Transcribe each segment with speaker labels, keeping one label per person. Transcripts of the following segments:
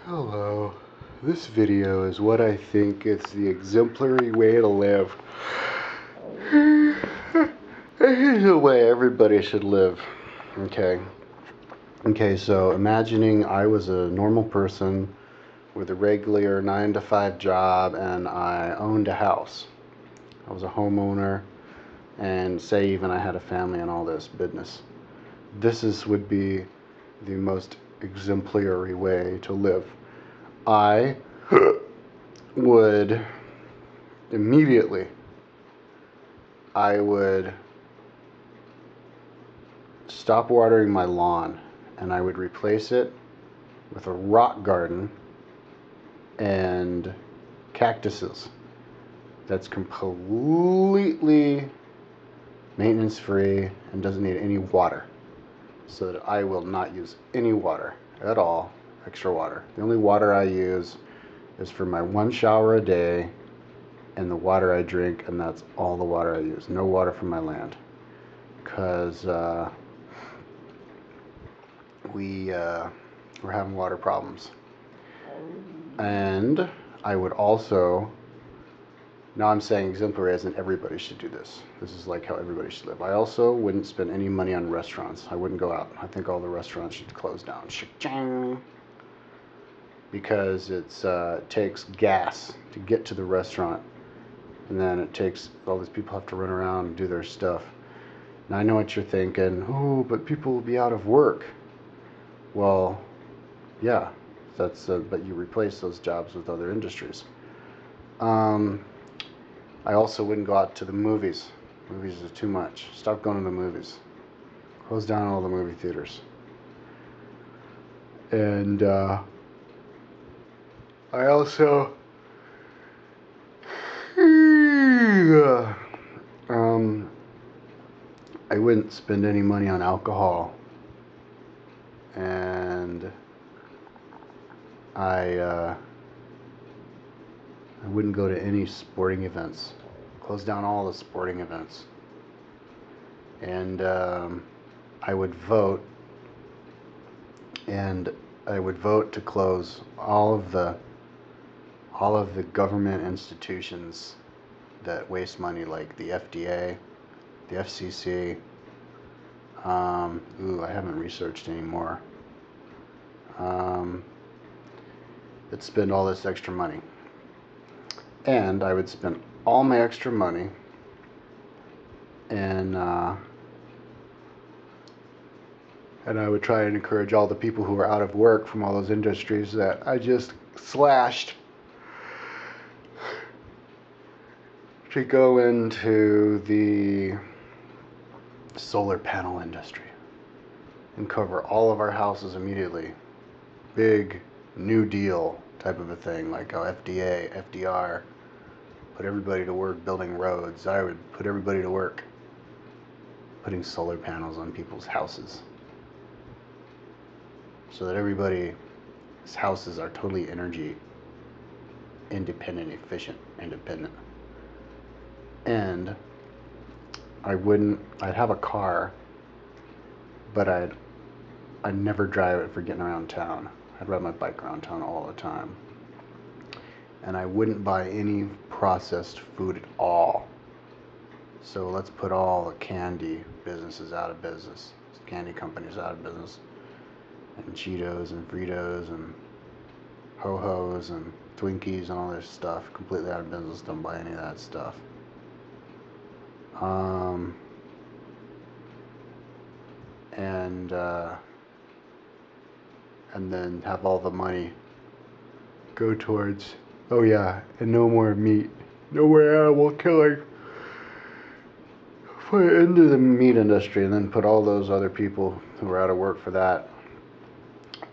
Speaker 1: Hello. This video is what I think is the exemplary way to live. Here's the way everybody should live. Okay, so imagining I was a normal person with a regular 9 to 5 job and I owned a house. I was a homeowner, and say even I had a family and all this business. Would be the most exemplary way to live. I would immediately, I would stop watering my lawn and I would replace it with a rock garden and cactuses that's completely maintenance free and doesn't need any water, so that I will not use any water at all, extra water. The only water I use is for my one shower a day and the water I drink, and that's all the water I use. No water from my land, because we're having water problems. And I would also, now I'm saying exemplary as in everybody should do this. This is like how everybody should live. I also wouldn't spend any money on restaurants. I wouldn't go out. I think all the restaurants should close down. Because it takes gas to get to the restaurant. And then it takes, all these people have to run around and do their stuff. Now I know what you're thinking. Oh, but people will be out of work. Well, yeah, but you replace those jobs with other industries. I also wouldn't go out to the movies. Movies is too much. Stop going to the movies. Close down all the movie theaters. And I also I wouldn't spend any money on alcohol, and I wouldn't go to any sporting events. Close down all the sporting events. And I would vote, and I would vote to close all of the government institutions that waste money, like the FDA, the FCC. I haven't researched anymore. That spend all this extra money. And I would spend all my extra money and I would try and encourage all the people who are out of work from all those industries that I just slashed to go into the solar panel industry and cover all of our houses immediately. Big New Deal type of a thing, like how FDA, FDR put everybody to work building roads. I would put everybody to work putting solar panels on people's houses, so that everybody's houses are totally energy independent, efficient, independent. And I'd have a car, but I'd never drive it for getting around town. I'd ride my bike around town all the time. And I wouldn't buy any processed food at all. So let's put all the candy businesses out of business. Candy companies out of business. And Cheetos and Fritos and Ho-Hos and Twinkies and all this stuff. Completely out of business. Don't buy any of that stuff. And then have all the money go towards, oh yeah, and no more meat, no more animal killing. Put it into the meat industry, and then put all those other people who are out of work for that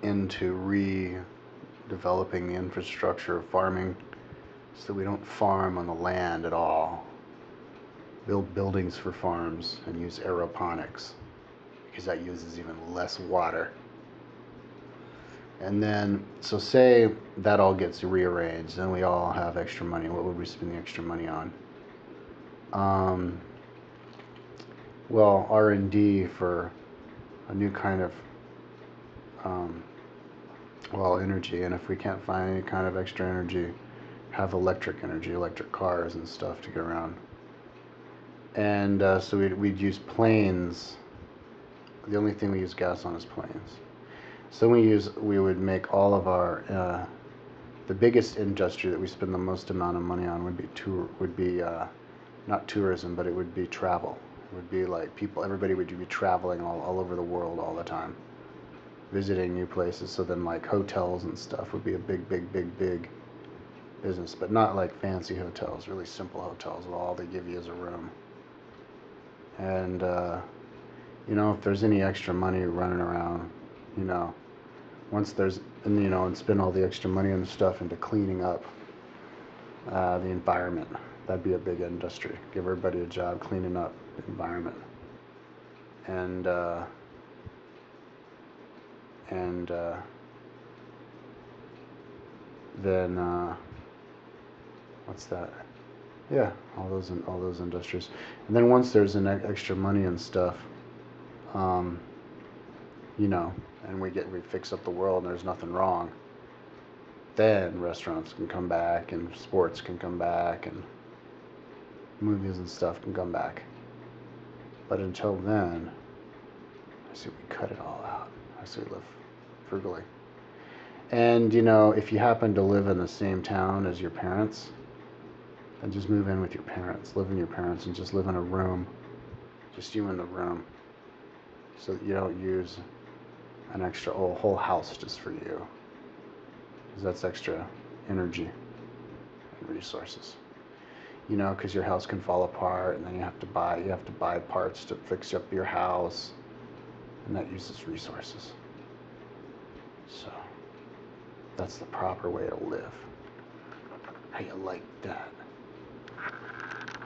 Speaker 1: into redeveloping the infrastructure of farming, so we don't farm on the land at all. Build buildings for farms and use aeroponics, because that uses even less water. And then, so say that all gets rearranged, and we all have extra money. What would we spend the extra money on? Well, R&D for a new kind of Well, energy, and if we can't find any kind of extra energy, have electric energy, electric cars and stuff to get around. And so we'd use planes. The only thing we use gas on is planes. So we would make all of our the biggest industry that we spend the most amount of money on would be not tourism, but it would be travel. It would be like everybody would be traveling all over the world all the time, visiting new places. So then like hotels and stuff would be a big business, but not like fancy hotels, really simple hotels where all they give you is a room. And if there's any extra money running around, you know, once there's, and spend all the extra money and stuff into cleaning up the environment. That'd be a big industry. Give everybody a job cleaning up the environment. And then what's that? Yeah, all those industries. And then once there's an extra money and stuff, um, and we fix up the world and there's nothing wrong, then restaurants can come back and sports can come back and movies and stuff can come back. But until then, I say we cut it all out. I say we live frugally. And if you happen to live in the same town as your parents, then just move in with your parents. Live in your parents and just live in a room. Just you in the room. So that you don't use an extra whole house just for you. Because that's extra energy and resources. Because your house can fall apart and then you have to buy parts to fix up your house, and that uses resources. So that's the proper way to live. How you like that?